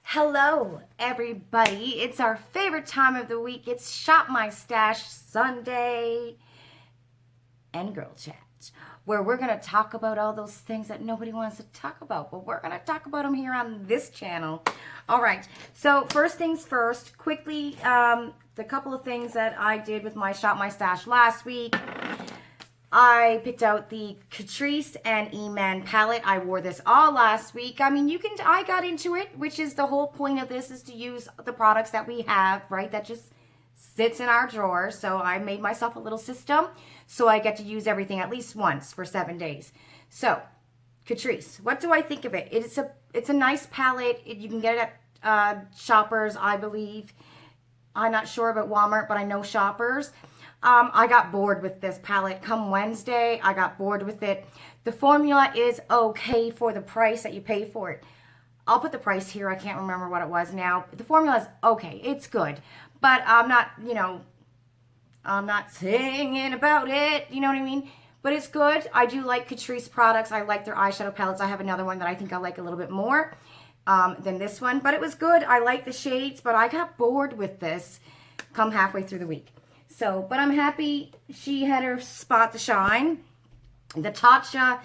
Hello, everybody. It's our favorite time of the week. It's Shop My Stash Sunday and Girl Chat, where we're going to talk about all those things that nobody wants to talk about, but we're going to talk about them here on this channel. All right. So first things first, quickly, the couple of things that I did with my Shop My Stash last week. I picked out the Catrice and E-Man palette. I wore this all last week. I mean, I got into it, which is the whole point of this, is to use the products that we have, right? That just sits in our drawer. So I made myself a little system so I get to use everything at least once for 7 days. So Catrice, what do I think of it? It's a nice palette. You can get it at Shoppers, I believe. I'm not sure about Walmart, but I know Shoppers. I got bored with this palette. Come Wednesday, I got bored with it. The formula is okay for the price that you pay for it. I'll put the price here. I can't remember what it was now. The formula is okay. It's good. But I'm not, I'm not singing about it. You know what I mean? But it's good. I do like Catrice products. I like their eyeshadow palettes. I have another one that I think I like a little bit more than this one. But it was good. I like the shades, but I got bored with this come halfway through the week. So, but I'm happy she had her spot to shine. The Tatcha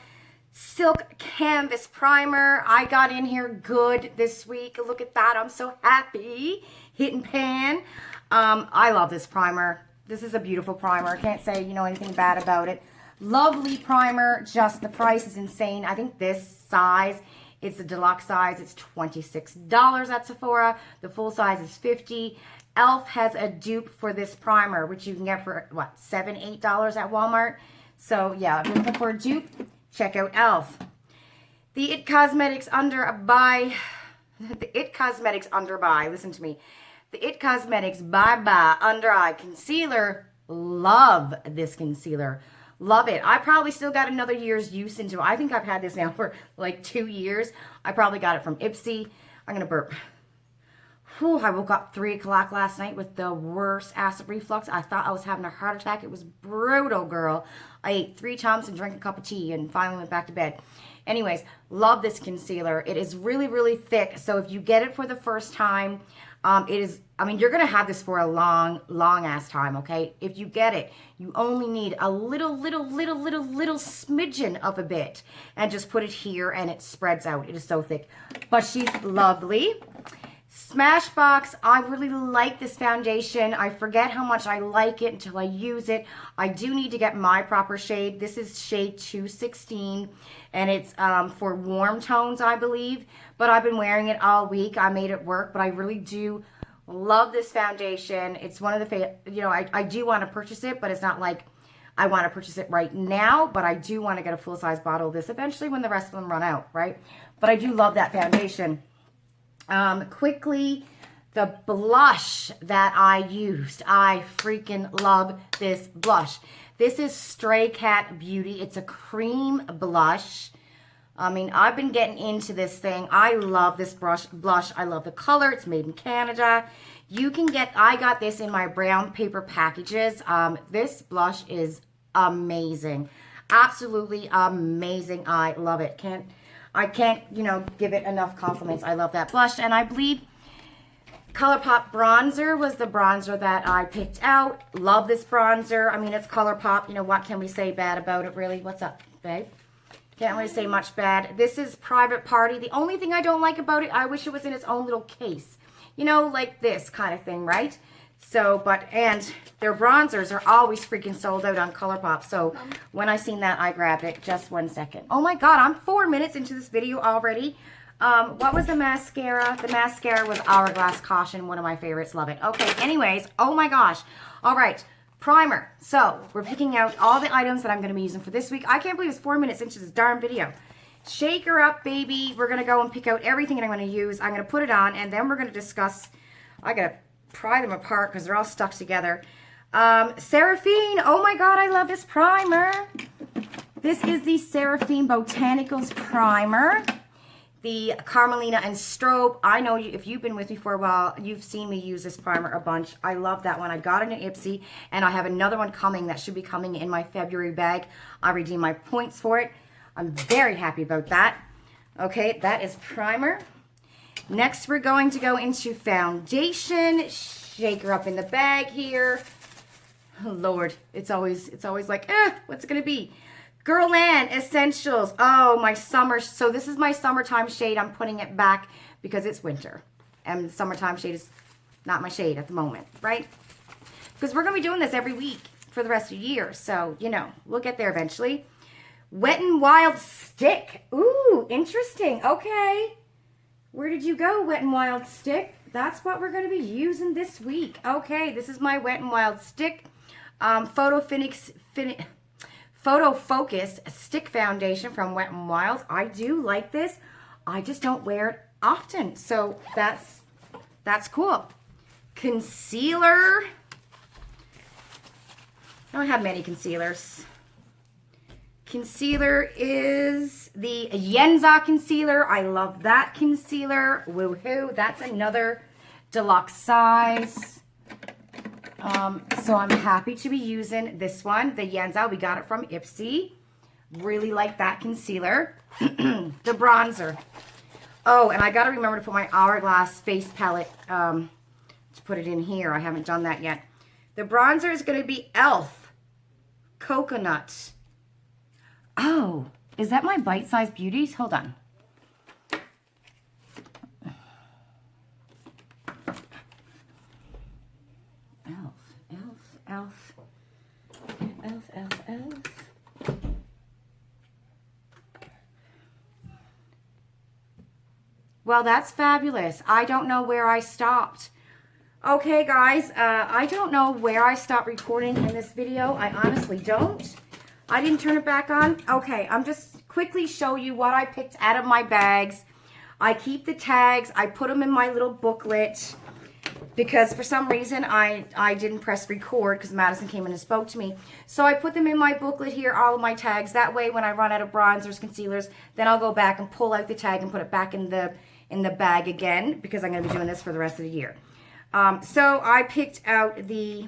Silk Canvas Primer. I got in here good this week. Look at that. I'm so happy. Hit and pan. I love this primer. This is a beautiful primer. I can't say, anything bad about it. Lovely primer. Just the price is insane. I think this size, it's the deluxe size. It's $26 at Sephora. The full size is $50. Elf has a dupe for this primer, which you can get for, what, $7, $8 at Walmart. So, yeah, if you're looking for a dupe, check out Elf. The It Cosmetics Under Buy, listen to me. The It Cosmetics Bye Bye Under Eye Concealer. Love this concealer. Love it. I probably still got another year's use into it. I think I've had this now for like 2 years. I probably got it from Ipsy. I'm going to burp. Whew, I woke up 3 o'clock last night with the worst acid reflux. I thought I was having a heart attack. It was brutal, girl. I ate 3 times and drank a cup of tea and finally went back to bed. Anyways, love this concealer. It is really, really thick. So if you get it for the first time, you're going to have this for a long, long ass time, okay? If you get it, you only need a little smidgen of a bit and just put it here and it spreads out. It is so thick, but she's lovely. Smashbox, I really like this foundation. I forget how much I like it until I use it. I do need to get my proper shade. This is shade 216, and it's for warm tones, I believe. But I've been wearing it all week. I made it work, but I really do love this foundation. It's one of the, I do want to purchase it, but it's not like I want to purchase it right now, but I do want to get a full-size bottle of this eventually when the rest of them run out, right? But I do love that foundation. Quickly, the blush that I used. I freaking love this blush. This is Stray Cat Beauty. It's a cream blush. I mean, I've been getting into this thing. I love this blush. I love the color. It's made in Canada. I got this in my brown paper packages. This blush is amazing. Absolutely amazing. I love it. I can't, give it enough compliments. I love that blush. And I believe ColourPop bronzer was the bronzer that I picked out. Love this bronzer. I mean, it's ColourPop. What can we say bad about it, really? What's up, babe? Can't really say much bad. This is Private Party. The only thing I don't like about it, I wish it was in its own little case. Like this kind of thing, right? So, and their bronzers are always freaking sold out on ColourPop. So when I seen that, I grabbed it. Just 1 second. Oh my God, I'm 4 minutes into this video already. What was the mascara? The mascara was Hourglass Caution, one of my favorites. Love it. Okay, anyways, oh my gosh. All right, primer. So we're picking out all the items that I'm going to be using for this week. I can't believe it's 4 minutes into this darn video. Shake her up, baby. We're going to go and pick out everything that I'm going to use. I'm going to put it on, and then we're going to discuss. I got to pry them apart because they're all stuck together. Seraphine. Oh my God, I love this primer. This is the Seraphine Botanicals primer. The Carmelina and Strobe. I know if you've been with me for a while, you've seen me use this primer a bunch. I love that one. I got it in Ipsy, and I have another one coming that should be coming in my February bag. I redeemed my points for it. I'm very happy about that. Okay, that is primer. Next, we're going to go into foundation. Shake her up in the bag here. Oh, Lord, it's always like, what's it going to be? Girlland Essentials. Oh, my summer. So this is my summertime shade. I'm putting it back because it's winter. And summertime shade is not my shade at the moment, right? Because we're going to be doing this every week for the rest of the year. So, you know, we'll get there eventually. Wet n Wild Stick. Ooh, interesting. Okay. Where did you go, Wet n Wild Stick? That's what we're going to be using this week. Okay, this is my Wet n Wild Stick. Photo Focus Stick Foundation from Wet n Wild. I do like this. I just don't wear it often. So that's cool. Concealer. I don't have many concealers. Concealer is the Yenza concealer. I love that concealer. Woohoo. That's another deluxe size. So I'm happy to be using this one, the Yenza. We got it from Ipsy. Really like that concealer. The bronzer. Oh, and I got to remember to put my Hourglass face palette, to put it in here. I haven't done that yet. The bronzer is going to be e.l.f. Coconut. Oh, is that my bite-sized beauties? Hold on. e.l.f. Well, that's fabulous. I don't know where I stopped. Okay, guys, I don't know where I stopped recording in this video. I honestly don't. I didn't turn it back on. Okay, I'm just quickly show you what I picked out of my bags. I keep the tags. I put them in my little booklet because for some reason I didn't press record because Madison came in and spoke to me. So I put them in my booklet here, all of my tags. That way when I run out of bronzers, concealers, then I'll go back and pull out the tag and put it back in the bag again because I'm going to be doing this for the rest of the year. So I picked out the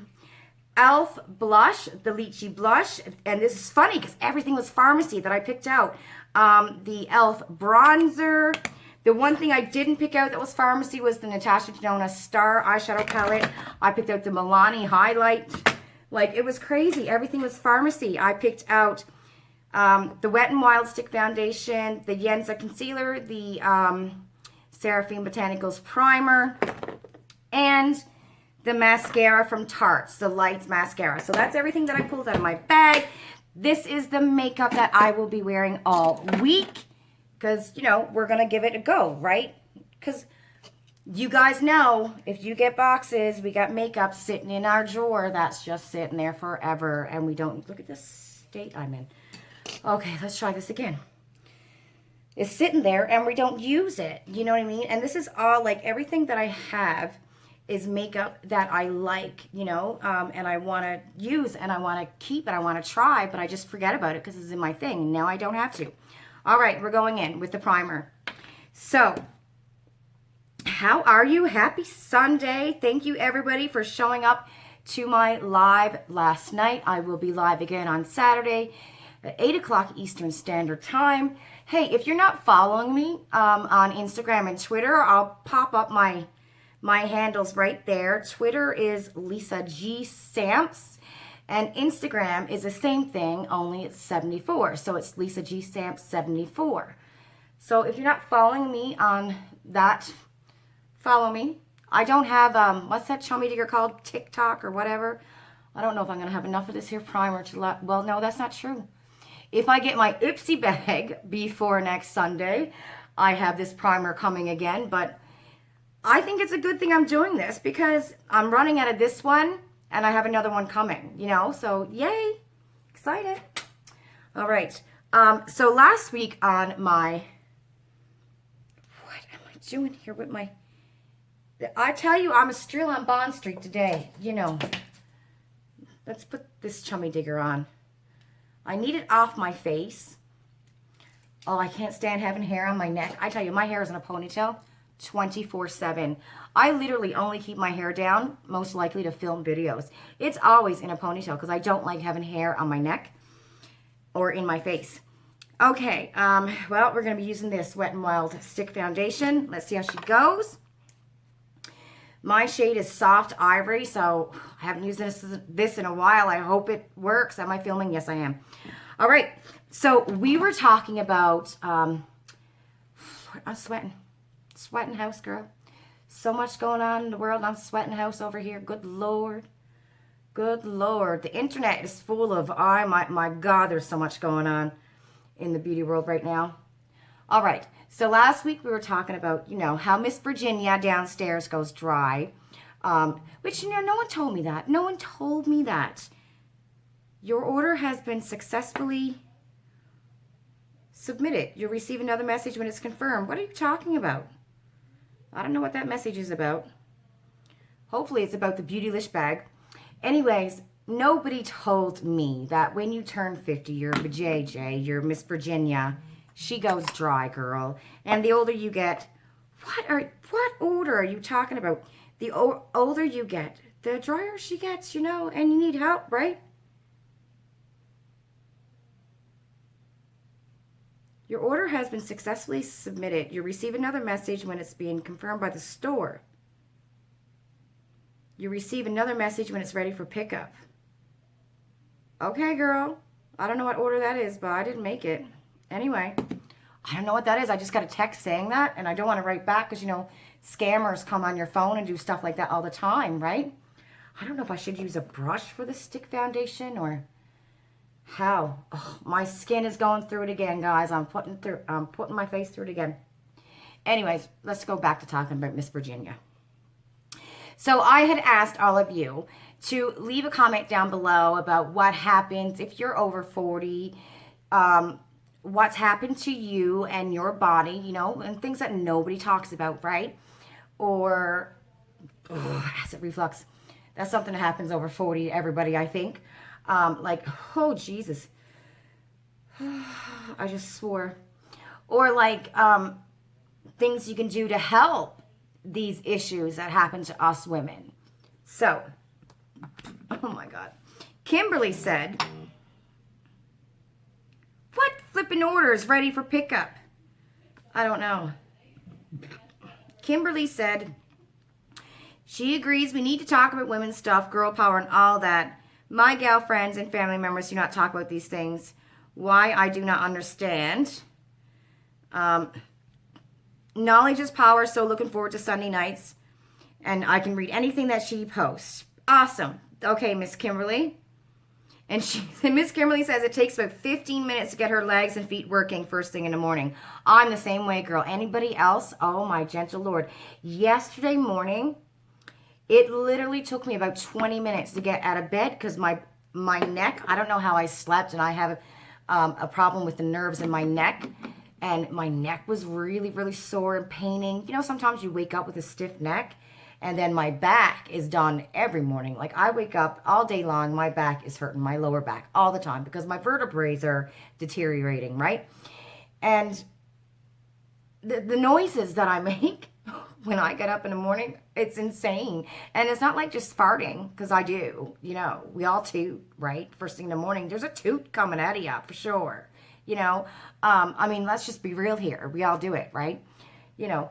e.l.f. blush, the Lychee blush, and this is funny because everything was pharmacy that I picked out. The e.l.f. bronzer. The one thing I didn't pick out that was pharmacy was the Natasha Denona Star eyeshadow palette. I picked out the Milani highlight. Like, it was crazy. Everything was pharmacy. I picked out the Wet n Wild Stick Foundation, the Yenza Concealer, the Seraphine Botanicals Primer, and the mascara from Tarte's, the Lights mascara. So that's everything that I pulled out of my bag. This is the makeup that I will be wearing all week because, you know, we're going to give it a go, right? Because you guys know, if you get boxes, we got makeup sitting in our drawer that's just sitting there forever, and we don't, look at this state I'm in. Okay, let's try this again. It's sitting there, and we don't use it, you know what I mean? And this is all, like, everything that I have is makeup that I like, you know, and I want to use, and I want to keep, and I want to try, but I just forget about it because it's in my thing. Now I don't have to. All right, we're going in with the primer. So, how are you? Happy Sunday. Thank you, everybody, for showing up to my live last night. I will be live again on Saturday at 8 o'clock Eastern Standard Time. Hey, if you're not following me on Instagram and Twitter, I'll pop up my handles right there. Twitter is Lisa G Samps, and Instagram is the same thing, only it's 74. So it's Lisa G Samps 74. So if you're not following me on that, follow me. I don't have, what's that chummy digger called? TikTok or whatever. I don't know if I'm going to have enough of this here primer to well, no, that's not true. If I get my Ipsy bag before next Sunday, I have this primer coming again, but I think it's a good thing I'm doing this because I'm running out of this one and I have another one coming, you know, so yay, excited. All right, so last week on my, what am I doing here with my, I tell you, I'm still on Bond Street today, you know. Let's put this chummy digger on. I need it off my face. Oh, I can't stand having hair on my neck. I tell you, my hair is in a ponytail 24/7. I literally only keep my hair down, most likely to film videos. It's always in a ponytail because I don't like having hair on my neck or in my face. Okay, well, we're going to be using this Wet n Wild Stick Foundation. Let's see how she goes. My shade is Soft Ivory, so I haven't used this in a while. I hope it works. Am I filming? Yes, I am. All right, so we were talking about, I'm sweating. Sweating house, girl. So much going on in the world. I'm sweating house over here. Good Lord. Good Lord. The internet is full of, my God, there's so much going on in the beauty world right now. All right. So last week we were talking about, you know, how Miss Virginia downstairs goes dry. Which, you know, no one told me that. No one told me that. Your order has been successfully submitted. You'll receive another message when it's confirmed. What are you talking about? I don't know what that message is about. Hopefully it's about the Beautylish bag. Anyways, nobody told me that when you turn 50, you're JJ, you're Miss Virginia. She goes dry, girl. And the older you get, what order are you talking about? The older you get, the drier she gets, you know, and you need help, right? Your order has been successfully submitted. You'll receive another message when it's being confirmed by the store. You receive another message when it's ready for pickup. Okay, girl. I don't know what order that is, but I didn't make it. Anyway, I don't know what that is. I just got a text saying that, and I don't want to write back because, you know, scammers come on your phone and do stuff like that all the time, right? I don't know if I should use a brush for the stick foundation or how. Oh, my skin is going through it again, guys. I'm putting my face through it again. Anyways, let's go back to talking about Miss Virginia. So I had asked all of you to leave a comment down below about what happens if you're over 40, what's happened to you and your body, you know, and things that nobody talks about, right? Or acid reflux. That's something that happens over 40 to everybody, I think. Like, oh, Jesus. I just swore. Or like things you can do to help these issues that happen to us women. So, oh my God. Kimberly said, what flipping order is ready for pickup? I don't know. Kimberly said, she agrees we need to talk about women's stuff, girl power and all that. My gal friends and family members do not talk about these things. Why, I do not understand. Knowledge is power, so looking forward to Sunday nights. And I can read anything that she posts. Awesome. Okay, Miss Kimberly. And Miss Kimberly says it takes about 15 minutes to get her legs and feet working first thing in the morning. I'm the same way, girl. Anybody else? Oh, my gentle Lord. Yesterday morning, it literally took me about 20 minutes to get out of bed because my neck, I don't know how I slept, and I have a problem with the nerves in my neck. And my neck was really, really sore and paining. You know, sometimes you wake up with a stiff neck. And then my back is done every morning. Like, I wake up all day long, my back is hurting, my lower back, all the time. Because my vertebrae are deteriorating, right? And the noises that I make when I get up in the morning, it's insane. And it's not like just farting, because I do. You know, we all toot, right? First thing in the morning, there's a toot coming out of you, for sure. You know, I mean, let's just be real here. We all do it, right? You know,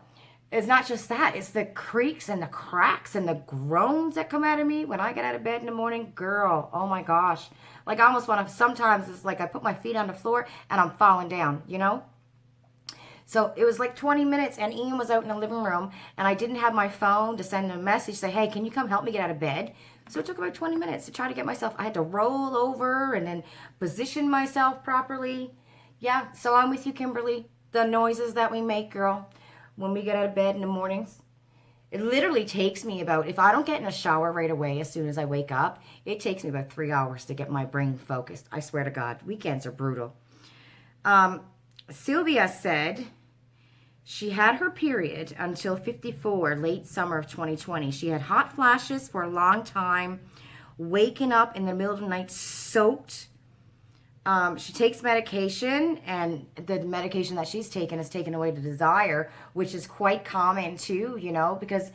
it's not just that. It's the creaks and the cracks and the groans that come out of me when I get out of bed in the morning. Girl, oh my gosh. Like, I almost want to, sometimes it's like I put my feet on the floor and I'm falling down, you know? So it was like 20 minutes and Ian was out in the living room and I didn't have my phone to send him a message, say, hey, can you come help me get out of bed? So it took about 20 minutes to try to get myself, I had to roll over and then position myself properly. Yeah, so I'm with you, Kimberly. The noises that we make, girl, when we get out of bed in the mornings, it literally takes me about, if I don't get in a shower right away as soon as I wake up, it takes me about 3 hours to get my brain focused. I swear to God, weekends are brutal. Sylvia said she had her period until 54, late summer of 2020. She had hot flashes for a long time, waking up in the middle of the night soaked. She takes medication, and the medication that she's taken is taken away the desire, which is quite common too, you know, because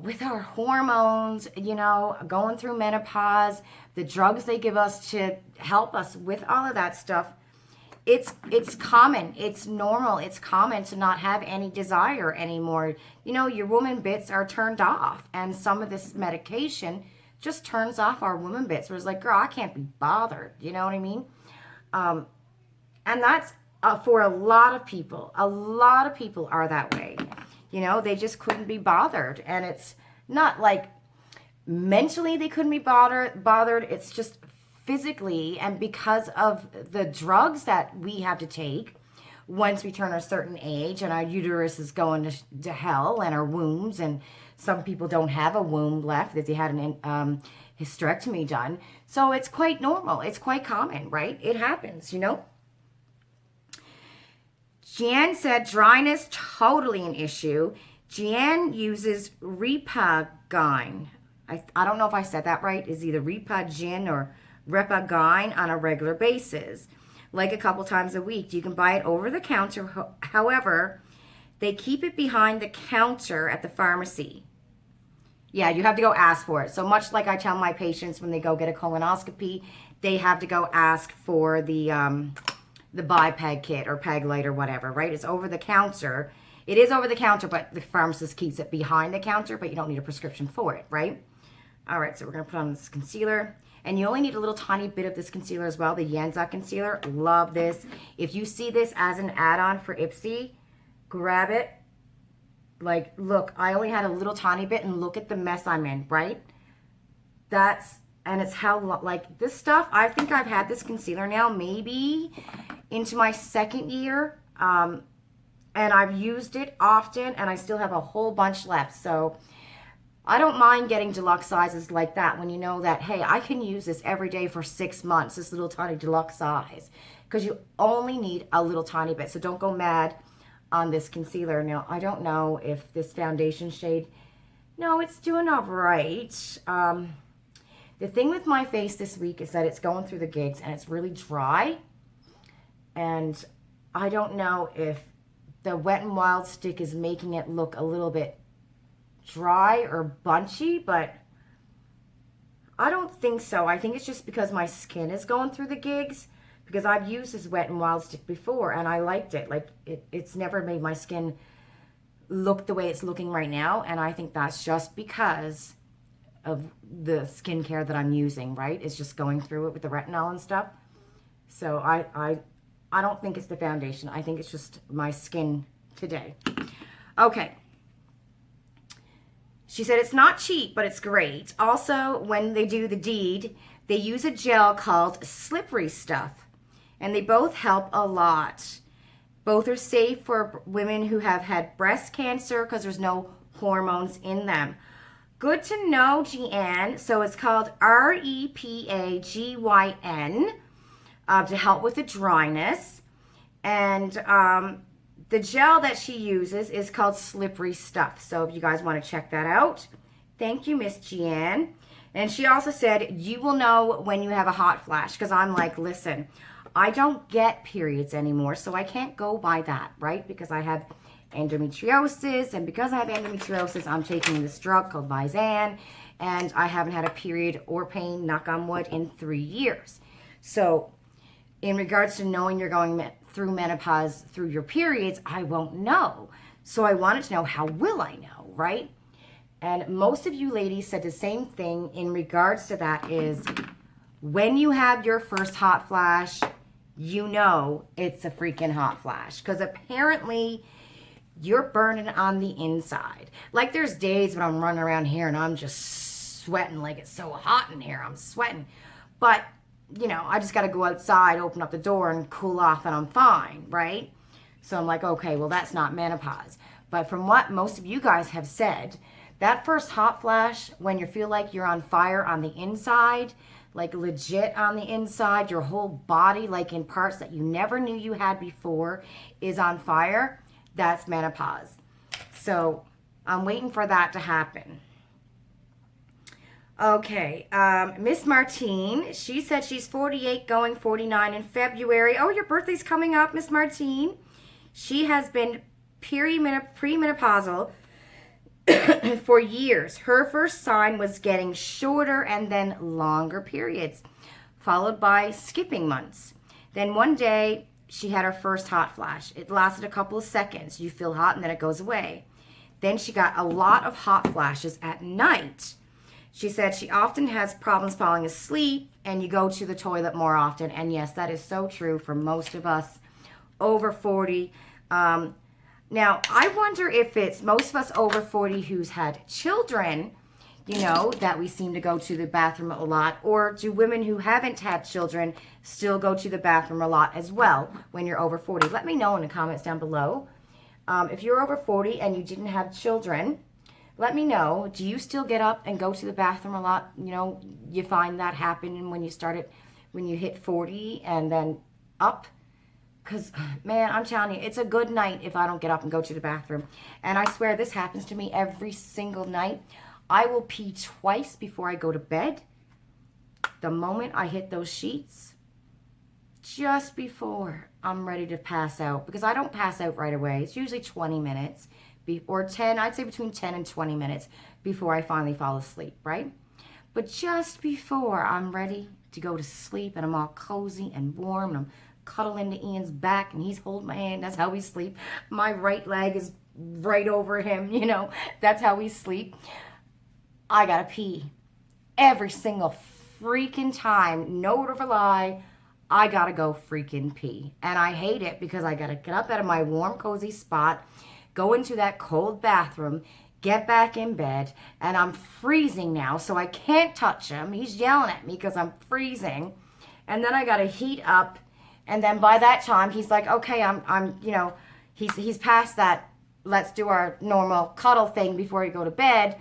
with our hormones, you know, going through menopause, the drugs they give us to help us with all of that stuff, it's common. It's normal. It's common to not have any desire anymore. You know, your woman bits are turned off, and some of this medication just turns off our woman bits. Where it's like, girl, I can't be bothered. You know what I mean? And that's for a lot of people. A lot of people are that way. You know, they just couldn't be bothered. And it's not like mentally they couldn't be bothered. It's just physically, and because of the drugs that we have to take once we turn a certain age, and our uterus is going to hell, and our wombs, and some people don't have a womb left if they had an hysterectomy done. So it's quite normal. It's quite common, right? It happens, you know? Jan said dryness, totally an issue. Jan uses Repagyne. I don't know if I said that right. It's either Repagyne or Repagyne on a regular basis, like a couple times a week. You can buy it over the counter. However, they keep it behind the counter at the pharmacy. Yeah, you have to go ask for it. So much like I tell my patients when they go get a colonoscopy, they have to go ask for the BiPeg kit or Peg Light or whatever, right? It's over the counter. It is over the counter, but the pharmacist keeps it behind the counter, but you don't need a prescription for it, right? All right, so we're going to put on this concealer. And you only need a little tiny bit of this concealer as well, the Yanza concealer. Love this. If you see this as an add-on for Ipsy, grab it. Like, look, I only had a little tiny bit, and look at the mess I'm in, right? And it's how, like, this stuff, I think I've had this concealer now maybe into my second year. And I've used it often, and I still have a whole bunch left. So I don't mind getting deluxe sizes like that when you know that, hey, I can use this every day for 6 months, this little tiny deluxe size, because you only need a little tiny bit. So don't go mad on this concealer. Now, I don't know if this foundation shade, no, it's doing all right. The thing with my face this week is that it's going through the gigs and it's really dry. And I don't know if the Wet n Wild stick is making it look a little bit dry or bunchy, but I don't think so. I think it's just because my skin is going through the gigs, because I've used this Wet n Wild stick before and I liked it. Like, it's never made my skin look the way it's looking right now, and I think that's just because of the skincare that I'm using, right? It's just going through it with the retinol and stuff. So I don't think it's the foundation. I think it's just my skin today. Okay. She said it's not cheap, but it's great. Also, when they do the deed, they use a gel called Slippery Stuff, and they both help a lot. Both are safe for women who have had breast cancer because there's no hormones in them. Good to know, Jeanne. So it's called Repagyne to help with the dryness. And the gel that she uses is called Slippery Stuff. So if you guys want to check that out. Thank you, Miss Jeanne. And she also said, you will know when you have a hot flash. Because I'm like, listen, I don't get periods anymore, so I can't go by that, right? Because I have endometriosis, and because I have endometriosis, I'm taking this drug called Vyzan, and I haven't had a period or pain, knock on wood, in 3 years. So in regards to knowing you're going through menopause through your periods, I won't know. So I wanted to know, how will I know, right? And most of you ladies said the same thing in regards to that, is when you have your first hot flash, you know it's a freaking hot flash, because apparently you're burning on the inside. Like, there's days when I'm running around here and I'm just sweating like it's so hot in here. I'm sweating. But, you know, I just got to go outside, open up the door and cool off, and I'm fine, right? So I'm like, okay, well, that's not menopause. But from what most of you guys have said, that first hot flash, when you feel like you're on fire on the inside, like legit on the inside, your whole body, like in parts that you never knew you had before, is on fire, that's menopause. So I'm waiting for that to happen. Okay, Miss Martine, she said she's 48 going 49 in February. Oh, your birthday's coming up, Miss Martine. She has been premenopausal for years. Her first sign was getting shorter and then longer periods, followed by skipping months. Then one day, she had her first hot flash. It lasted a couple of seconds. You feel hot and then it goes away. Then she got a lot of hot flashes at night. She said she often has problems falling asleep and you go to the toilet more often. And yes, that is so true for most of us over 40. Now, I wonder if it's most of us over 40 who's had children, you know, that we seem to go to the bathroom a lot, or do women who haven't had children still go to the bathroom a lot as well when you're over 40? Let me know in the comments down below. If you're over 40 and you didn't have children, let me know. Do you still get up and go to the bathroom a lot? You know, you find that happening when you hit 40 and then up? Because, man, I'm telling you, it's a good night if I don't get up and go to the bathroom. And I swear this happens to me every single night. I will pee twice before I go to bed. The moment I hit those sheets, just before I'm ready to pass out. Because I don't pass out right away. It's usually 20 minutes. Or 10, I'd say between 10 and 20 minutes before I finally fall asleep, right? But just before I'm ready to go to sleep and I'm all cozy and warm and I'm cuddling to Ian's back and he's holding my hand. That's how we sleep. My right leg is right over him, you know. That's how we sleep. I gotta pee. Every single freaking time. No word of a lie. I gotta go freaking pee. And I hate it because I gotta get up out of my warm, cozy spot, go into that cold bathroom, get back in bed, and I'm freezing now, so I can't touch him. He's yelling at me because I'm freezing. And then I gotta heat up. And then by that time, he's like, okay, I'm, you know, he's past that, let's do our normal cuddle thing before you go to bed.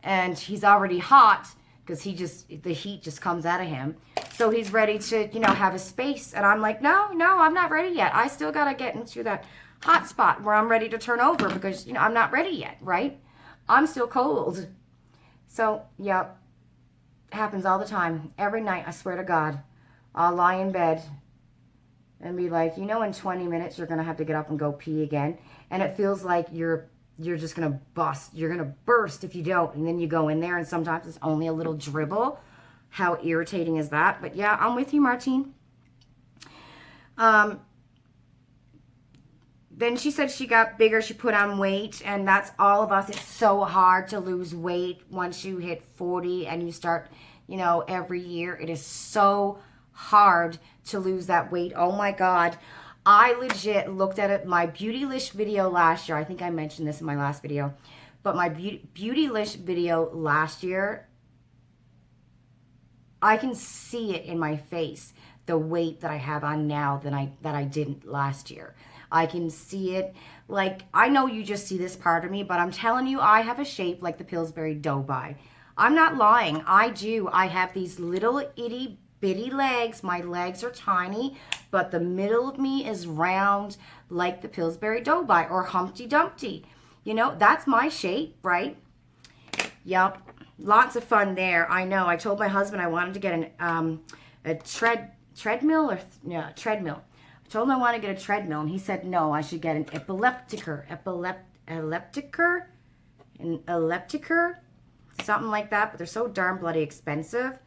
And he's already hot because the heat just comes out of him. So he's ready to, you know, have a space. And I'm like, no, I'm not ready yet. I still got to get into that hot spot where I'm ready to turn over because, you know, I'm not ready yet, right? I'm still cold. So, yeah, it happens all the time. Every night, I swear to God, I'll lie in bed and be like, you know, in 20 minutes, you're going to have to get up and go pee again. And it feels like you're just going to bust. You're going to burst if you don't. And then you go in there and sometimes it's only a little dribble. How irritating is that? But yeah, I'm with you, Martine. Then she said she got bigger. She put on weight. And that's all of us. It's so hard to lose weight once you hit 40 and you start, you know, every year. It is so hard to lose that weight. Oh my God. I legit looked at it, my Beautylish video last year. I think I mentioned this in my last video. But my Beautylish video last year, I can see it in my face. The weight that I have on now that I didn't last year. I can see it. Like, I know you just see this part of me, but I'm telling you, I have a shape like the Pillsbury Doughboy. I'm not lying. I do. I have these little itty bitty legs. My legs are tiny, but the middle of me is round like the Pillsbury Doughboy or Humpty Dumpty. You know, that's my shape, right? Yep. Lots of fun there. I know. I told my husband I wanted to get a treadmill. I told him I wanted to get a treadmill, and he said no, I should get an elliptiker. Something like that, but they're so darn bloody expensive.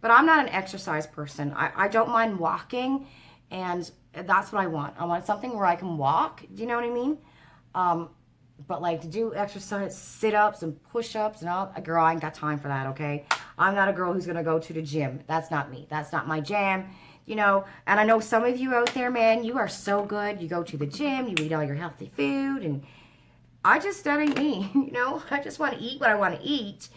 But I'm not an exercise person. I don't mind walking, and that's what I want. I want something where I can walk. Do you know what I mean? But like to do exercise, sit-ups and push-ups and all, girl, I ain't got time for that, okay? I'm not a girl who's going to go to the gym. That's not me. That's not my jam, you know? And I know some of you out there, man, you are so good. You go to the gym, you eat all your healthy food, and that ain't me, you know? I just want to eat what I want to eat.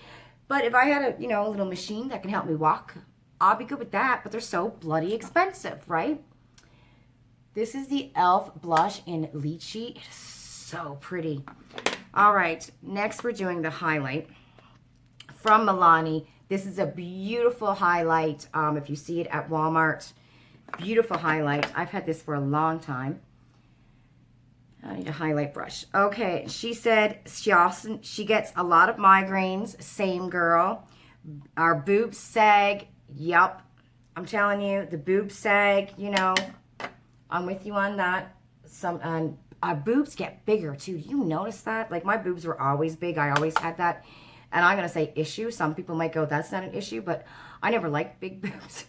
But if I had a, you know, a little machine that can help me walk, I'll be good with that. But they're so bloody expensive, right? This is the e.l.f. blush in Lychee. It is so pretty. All right, next we're doing the highlight from Milani. This is a beautiful highlight. If you see it at Walmart, beautiful highlight. I've had this for a long time. I need a highlight brush. Okay, she said she gets a lot of migraines. Same girl. Our boobs sag. Yup. I'm telling you, the boobs sag, you know. I'm with you on that. Our boobs get bigger too. Do you notice that? Like my boobs were always big. I always had that. And I'm going to say issue. Some people might go, that's not an issue. But I never liked big boobs.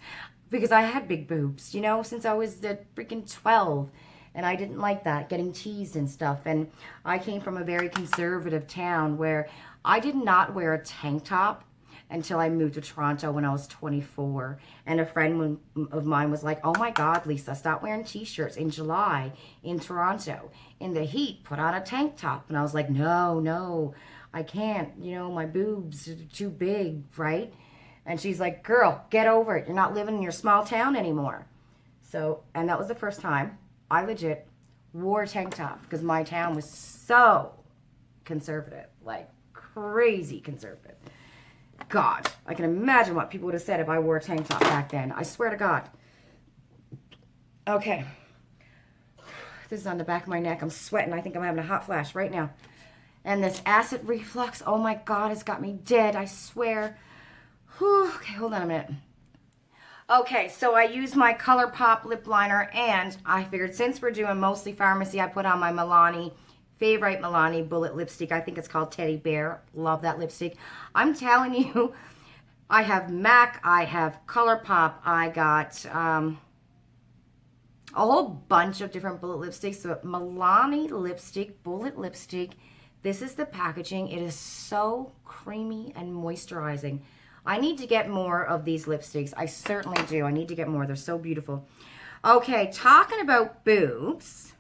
because I had big boobs, you know, since I was the freaking 12. And I didn't like that, getting teased and stuff. And I came from a very conservative town where I did not wear a tank top until I moved to Toronto when I was 24. And a friend of mine was like, oh my God, Lisa, stop wearing t-shirts in July in Toronto. In the heat, put on a tank top. And I was like, no, I can't. You know, my boobs are too big, right? And she's like, girl, get over it. You're not living in your small town anymore. So, and that was the first time I legit wore a tank top because my town was so conservative, like crazy conservative. God, I can imagine what people would have said if I wore a tank top back then. I swear to God. Okay. This is on the back of my neck. I'm sweating. I think I'm having a hot flash right now. And this acid reflux, oh my God, it's got me dead, I swear. Whew. Okay, hold on a minute. Okay, so I used my ColourPop lip liner, and I figured since we're doing mostly pharmacy, I put on my Milani, favorite Milani bullet lipstick. I think it's called Teddy Bear. Love that lipstick. I'm telling you, I have MAC, I have ColourPop, I got a whole bunch of different bullet lipsticks. So Milani lipstick, bullet lipstick. This is the packaging. It is so creamy and moisturizing. I need to get more of these lipsticks. I certainly do. I need to get more. They're so beautiful. Okay, talking about boobs.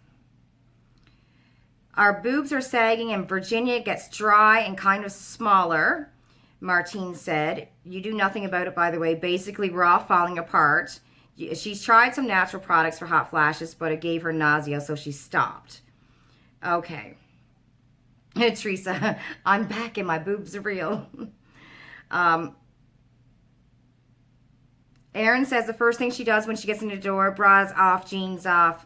Our boobs are sagging and Virginia gets dry and kind of smaller, Martine said. You do nothing about it, by the way. Basically, we're all falling apart. She's tried some natural products for hot flashes, but it gave her nausea, so she stopped. Okay. Teresa, I'm back and my boobs are real. Erin says the first thing she does when she gets in the door, bras off, jeans off.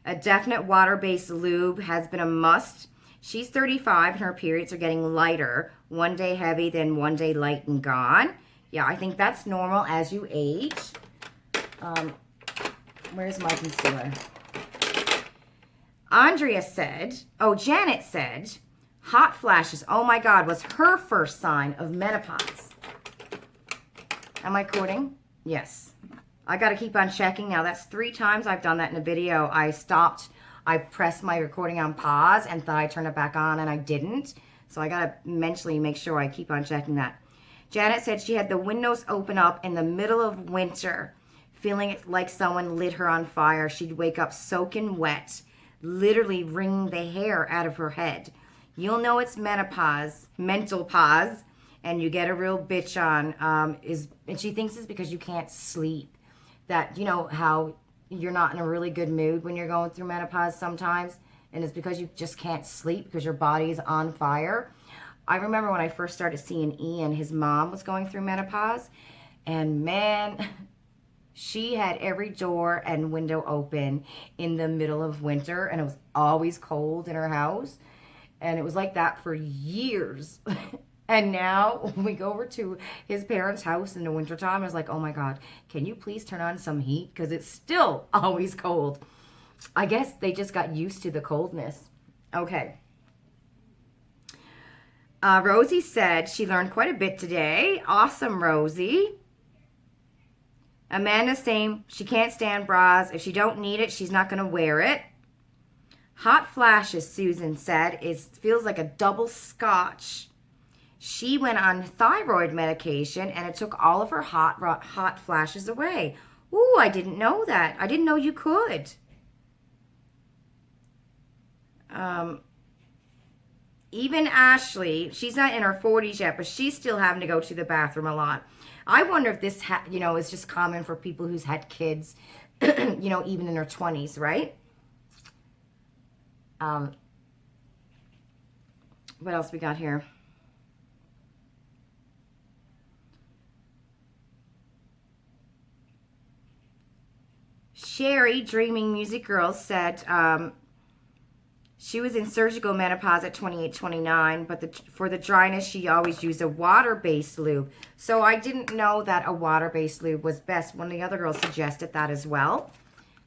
A definite water-based lube has been a must. She's 35 and her periods are getting lighter. One day heavy, then one day light and gone. Yeah, I think that's normal as you age. Where's my concealer? Andrea said, Janet said, hot flashes, oh my God, was her first sign of menopause. Am I recording? Yes. I got to keep on checking now. That's 3 times I've done that in a video. I stopped. I pressed my recording on pause and thought I'd turn it back on, and I didn't. So I got to mentally make sure I keep on checking that. Janet said she had the windows open up in the middle of winter, feeling like someone lit her on fire. She'd wake up soaking wet, literally wringing the hair out of her head. You'll know it's mental pause, and you get a real bitch on, and she thinks it's because you can't sleep. That, you know, how you're not in a really good mood when you're going through menopause sometimes, and it's because you just can't sleep because your body is on fire. I remember when I first started seeing Ian, his mom was going through menopause, and man, she had every door and window open in the middle of winter, and it was always cold in her house, and it was like that for years. And now we go over to his parents' house in the wintertime. I was like, oh my God, can you please turn on some heat? Because it's still always cold. I guess they just got used to the coldness. Okay. Rosie said she learned quite a bit today. Awesome, Rosie. Amanda's saying she can't stand bras. If she don't need it, she's not going to wear it. Hot flashes, Susan said, feels like a double scotch. She went on thyroid medication, and it took all of her hot flashes away. Ooh, I didn't know that. I didn't know you could. Even Ashley, she's not in her 40s yet, but she's still having to go to the bathroom a lot. I wonder if this, is just common for people who's had kids, even in their 20s, right? What else we got here? Sherry, Dreaming Music Girl, said she was in surgical menopause at 28, 29, but for the dryness, she always used a water-based lube. So I didn't know that a water-based lube was best. One of the other girls suggested that as well.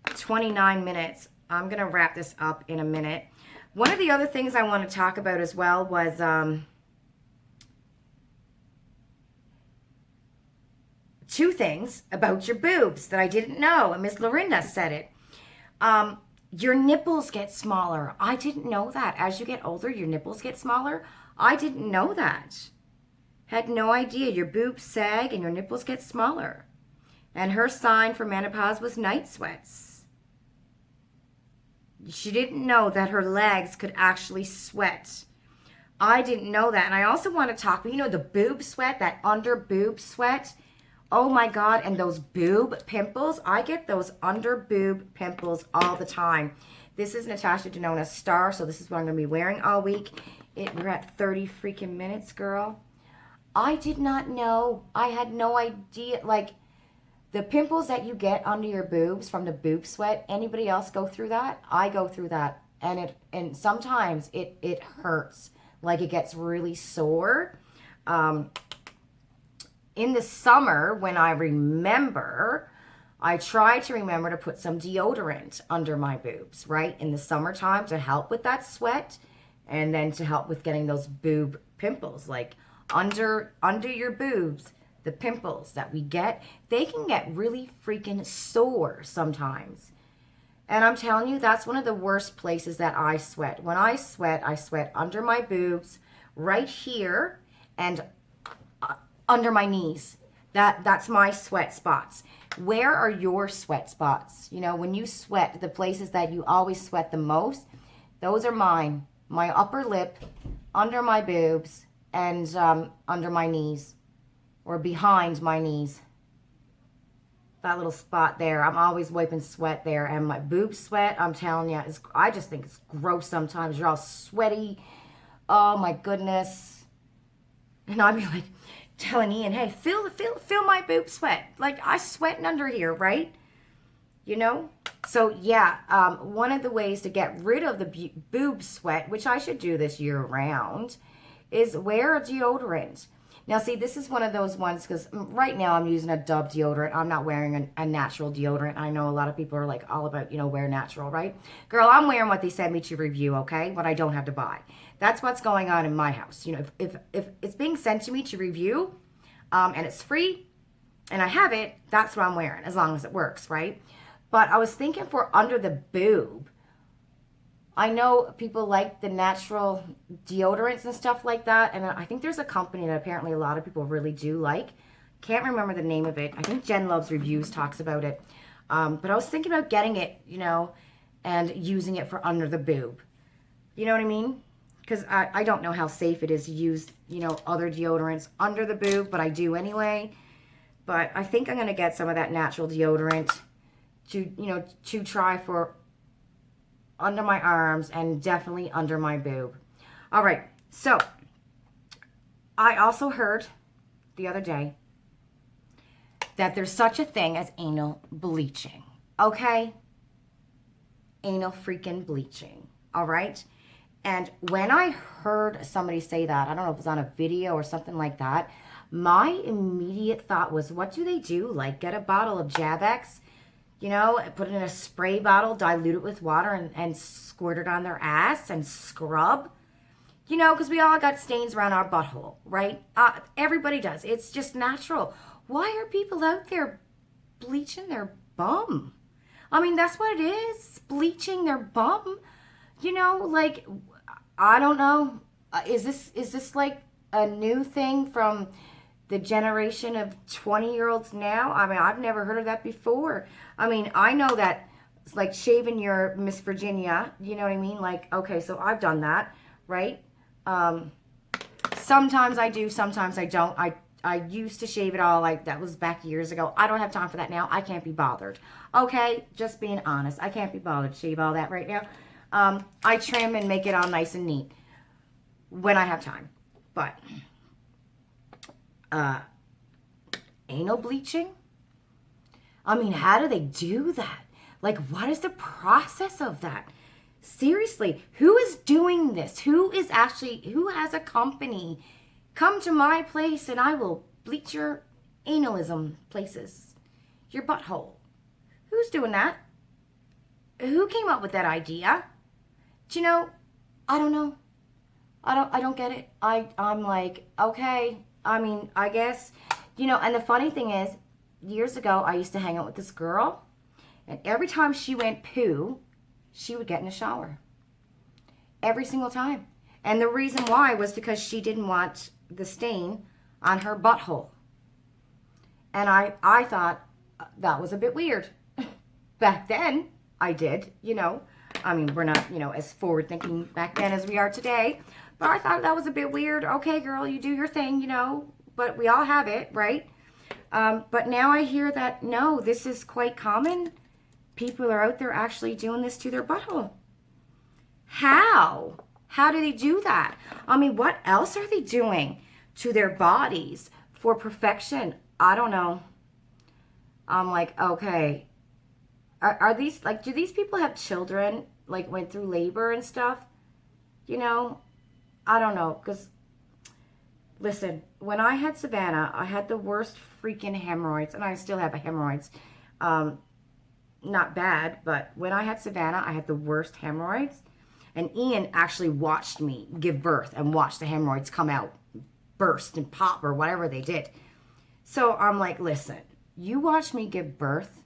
29 minutes. I'm going to wrap this up in a minute. One of the other things I want to talk about as well was two things about your boobs that I didn't know, and Miss Lorinda said it. Your nipples get smaller. I didn't know that. As you get older, your nipples get smaller. I didn't know that. Had no idea. Your boobs sag and your nipples get smaller. And her sign for menopause was night sweats. She didn't know that her legs could actually sweat. I didn't know that. And I also want to talk, you know, the boob sweat, that under boob sweat. Oh my God, and those boob pimples. I get those under boob pimples all the time. This is Natasha Denona Star, so this is what I'm going to be wearing all week. We're at 30 freaking minutes, girl. I did not know. I had no idea. Like, the pimples that you get under your boobs from the boob sweat, anybody else go through that? I go through that. And sometimes it hurts. Like, it gets really sore. In the summer, when I try to remember to put some deodorant under my boobs, right? In the summertime to help with that sweat and then to help with getting those boob pimples. Like under your boobs, the pimples that we get, they can get really freaking sore sometimes. And I'm telling you, that's one of the worst places that I sweat. When I sweat under my boobs, right here, and under my knees. That's my sweat spots. Where are your sweat spots? You know, when you sweat, the places that you always sweat the most, those are mine. My upper lip, under my boobs, and under my knees, or behind my knees. That little spot there, I'm always wiping sweat there. And my boob sweat, I'm telling you, I just think it's gross sometimes. You're all sweaty. Oh my goodness. And I'd be like telling Ian, hey, feel my boob sweat. Like, I sweating under here, right? You know? So yeah, one of the ways to get rid of the boob sweat, which I should do this year round, is wear a deodorant. Now, see, this is one of those ones, because right now I'm using a Dove deodorant. I'm not wearing a natural deodorant. I know a lot of people are like all about, you know, wear natural, right? Girl, I'm wearing what they sent me to review, okay? What I don't have to buy. That's what's going on in my house. You know, if it's being sent to me to review, and it's free, and I have it, that's what I'm wearing, as long as it works, right? But I was thinking for under the boob, I know people like the natural deodorants and stuff like that. And I think there's a company that apparently a lot of people really do like. Can't remember the name of it. I think Jen Loves Reviews talks about it. But I was thinking about getting it, you know, and using it for under the boob. You know what I mean? Because I don't know how safe it is to use, you know, other deodorants under the boob, but I do anyway. But I think I'm going to get some of that natural deodorant to, you know, to try for under my arms and definitely under my boob. All right, so I also heard the other day that there's such a thing as anal bleaching, okay? Anal freaking bleaching, all right? And when I heard somebody say that, I don't know if it was on a video or something like that, my immediate thought was, what do they do? Like, get a bottle of Javex, you know, put it in a spray bottle, dilute it with water, and squirt it on their ass and scrub. You know, because we all got stains around our butthole, right? Everybody does. It's just natural. Why are people out there bleaching their bum? I mean, that's what it is, bleaching their bum. You know, like, I don't know. Is this like a new thing from the generation of 20-year-olds now? I mean, I've never heard of that before. I mean, I know that it's like shaving your Miss Virginia, you know what I mean? Like, okay, so I've done that, right? Sometimes I do, sometimes I don't. I used to shave it all, like that was back years ago. I don't have time for that now. I can't be bothered. Okay, just being honest. I can't be bothered to shave all that right now. I trim and make it all nice and neat when I have time. But anal bleaching? I mean, how do they do that? Like, what is the process of that? Seriously, who is doing this? Who has a company? Come to my place and I will bleach your analism places, your butthole. Who's doing that? Who came up with that idea? Do you know? I don't know. I don't get it. I'm like, okay. I mean, I guess, you know, and the funny thing is, years ago, I used to hang out with this girl, and every time she went poo, she would get in the shower. Every single time. And the reason why was because she didn't want the stain on her butthole. And I thought that was a bit weird. Back then, I did, you know. I mean, we're not, you know, as forward-thinking back then as we are today. But I thought that was a bit weird. Okay, girl, you do your thing, you know. But we all have it, right? But now I hear that, no, this is quite common. People are out there actually doing this to their butthole. How? How do they do that? I mean, what else are they doing to their bodies for perfection? I don't know. I'm like, okay. Are these, like, do these people have children, like, went through labor and stuff? You know? I don't know, because, listen, when I had Savannah, I had the worst freaking hemorrhoids, and I still have hemorrhoids. Not bad, but when I had Savannah, I had the worst hemorrhoids. And Ian actually watched me give birth and watched the hemorrhoids come out, burst and pop or whatever they did. So I'm like, listen, you watched me give birth.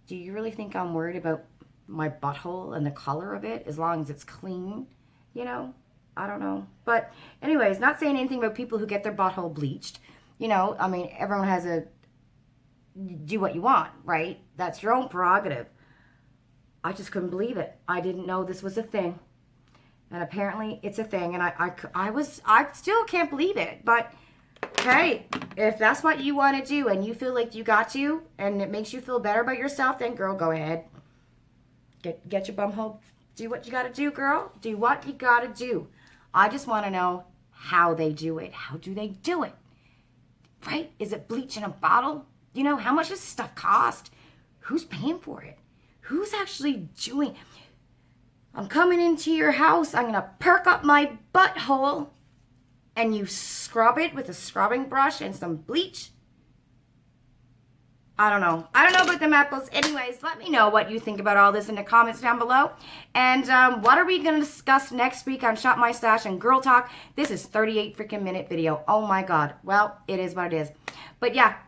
Do you really think I'm worried about my butthole and the color of it as long as it's clean? You know, I don't know. But anyways, not saying anything about people who get their butthole bleached. You know, I mean, everyone has a, do what you want, right? That's your own prerogative. I just couldn't believe it. I didn't know this was a thing. And apparently it's a thing. And I still can't believe it. But hey, if that's what you want to do and you feel like you got to, and it makes you feel better about yourself, then girl, go ahead. Get your bum hole. Do what you got to do, girl. Do what you got to do. I just want to know how they do it. How do they do it? Right? Is it bleach in a bottle? You know, how much does this stuff cost? Who's paying for it? Who's actually doing? I'm coming into your house. I'm going to perk up my butthole. And you scrub it with a scrubbing brush and some bleach. I don't know. I don't know about them apples. Anyways, let me know what you think about all this in the comments down below. And what are we going to discuss next week on Shop My Stash and Girl Talk? This is 38 freaking minute video. Oh my God. Well, it is what it is. But yeah,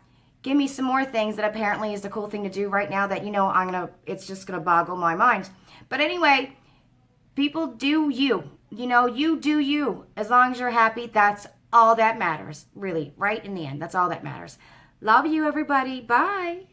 give me some more things that apparently is the cool thing to do right now that, you know, it's just going to boggle my mind. But anyway, people do you. You know, you do you. As long as you're happy, that's all that matters. Really, right in the end, that's all that matters. Love you, everybody. Bye.